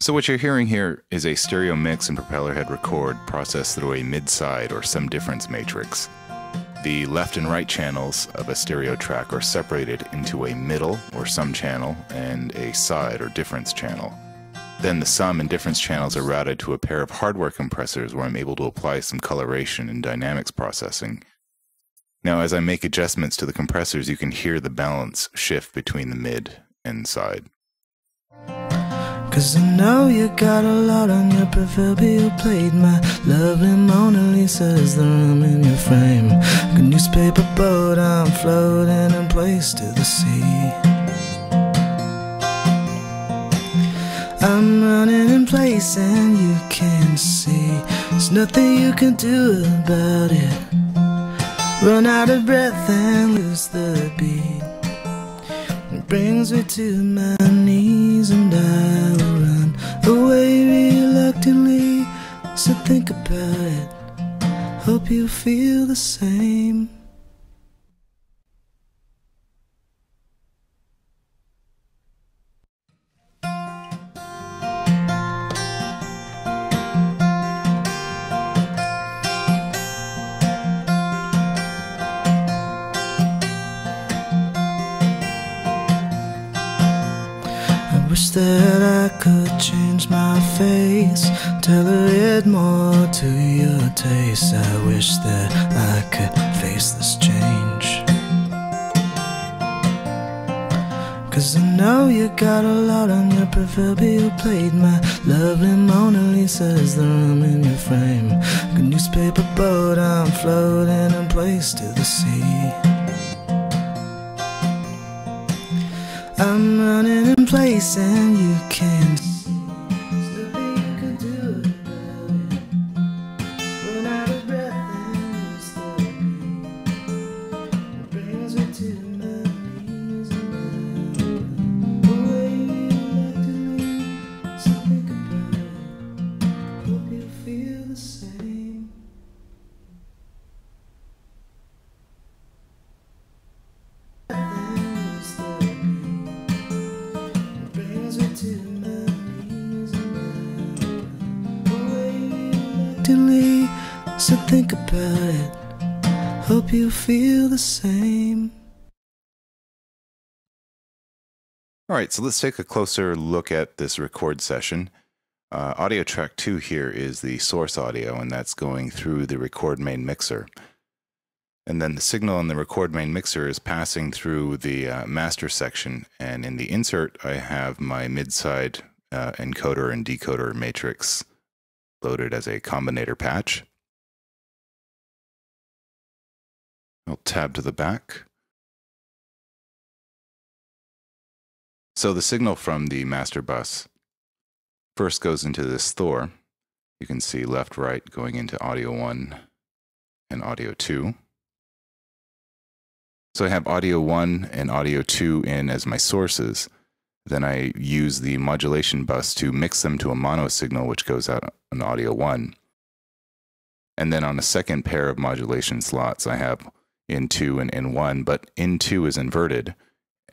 So what you're hearing here is a stereo mix and propeller head record processed through a mid-side or sum difference matrix. The left and right channels of a stereo track are separated into a middle or sum channel and a side or difference channel. Then the sum and difference channels are routed to a pair of hardware compressors where I'm able to apply some coloration and dynamics processing. Now as I make adjustments to the compressors, you can hear the balance shift between the mid and side. 'Cause I know you got a lot on your proverbial plate. My lovely Mona Lisa is the room in your frame. Like a newspaper boat, I'm floating in place to the sea. I'm running in place and you can't see. There's nothing you can do about it. Run out of breath and lose the beat. It brings me to my knees and I will run away reluctantly. So think about it, hope you feel the same. Wish that I could change my face, tailor it more to your taste. I wish that I could face this change. 'Cause I know you got a lot on your proverbial plate. My lovely Mona Lisa is the room in your frame. Like a newspaper boat, I'm floating in place to the sea. I'm running in place and you can't see. There's nothing you can do about it. Run out of breath and lose the beat. It brings me to my knees and I away reluctantly. So think about it, hope you feel the same. So think about it, hope you feel the same. Alright, so let's take a closer look at this record session. Audio track 2 here is the source audio, and that's going through the record main mixer. And then the signal in the record main mixer is passing through the master section, and in the insert I have my mid-side encoder and decoder matrix loaded as a combinator patch. I'll tab to the back. So the signal from the master bus first goes into this Thor. You can see left, right going into audio 1 and audio 2. So I have audio 1 and audio 2 in as my sources. Then I use the modulation bus to mix them to a mono signal which goes out on audio 1. And then on a second pair of modulation slots I have in 2 and in 1, but in 2 is inverted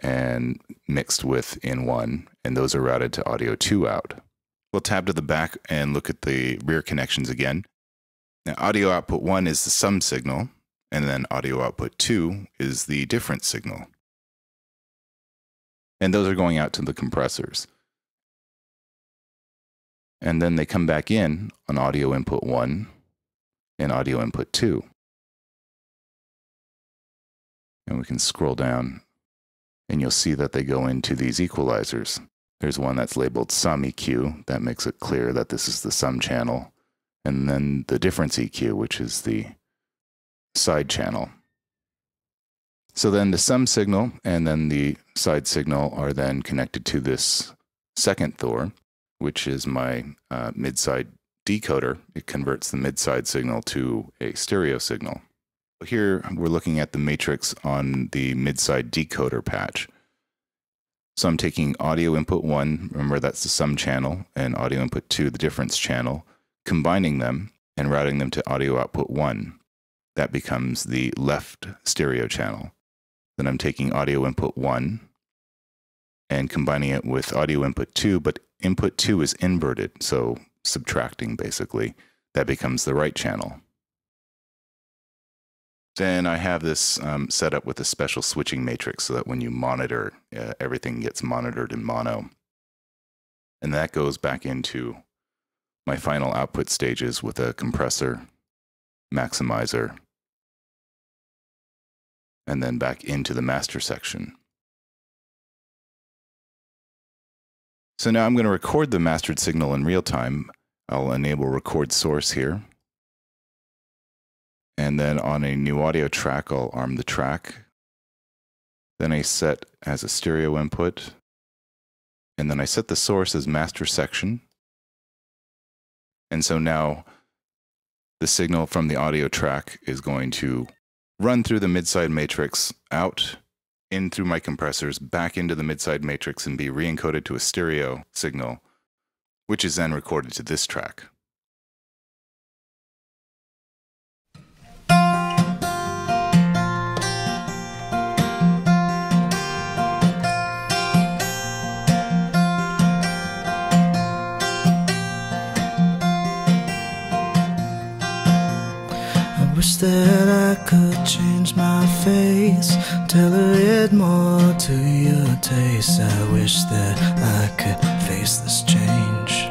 and mixed with in 1, and those are routed to audio 2 out. We'll tab to the back and look at the rear connections again. Now audio output 1 is the sum signal, and then audio output 2 is the difference signal. And those are going out to the compressors. And then they come back in on audio input 1 and audio input 2. And we can scroll down and you'll see that they go into these equalizers. There's one that's labeled sum EQ, that makes it clear that this is the sum channel. And then the difference EQ, which is the side channel. So then the sum signal and then the side signal are then connected to this second Thor, which is my mid-side decoder. It converts the mid-side signal to a stereo signal. Here we're looking at the matrix on the mid-side decoder patch. So I'm taking audio input 1, remember that's the sum channel, and audio input 2, the difference channel, combining them and routing them to audio output 1. That becomes the left stereo channel. Then I'm taking audio input 1 and combining it with audio input 2, but input 2 is inverted, so subtracting basically, that becomes the right channel. Then I have this set up with a special switching matrix so that when you monitor, everything gets monitored in mono. And that goes back into my final output stages with a compressor, maximizer, and then back into the master section. So now I'm going to record the mastered signal in real time. I'll enable record source here. And then on a new audio track, I'll arm the track. Then I set as a stereo input. And then I set the source as master section. And so now the signal from the audio track is going to run through the midside matrix, out, in through my compressors, back into the midside matrix and be re-encoded to a stereo signal, which is then recorded to this track. Wish that I could change my face, tailor it more to your taste. I wish that I could face this change,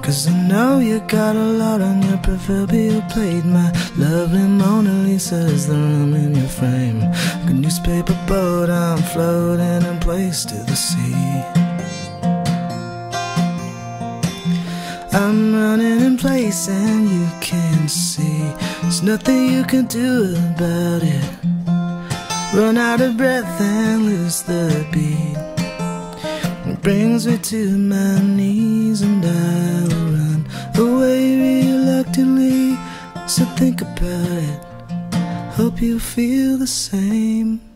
'cause I know you got a lot on your proverbial plate. My lovely Mona Lisa is the room in your frame. Like a newspaper boat, I'm floating in place to the sea. I'm running in place and you can't see. There's nothing you can do about it. Run out of breath and lose the beat. It brings me to my knees and I will run away reluctantly. So think about it, hope you feel the same.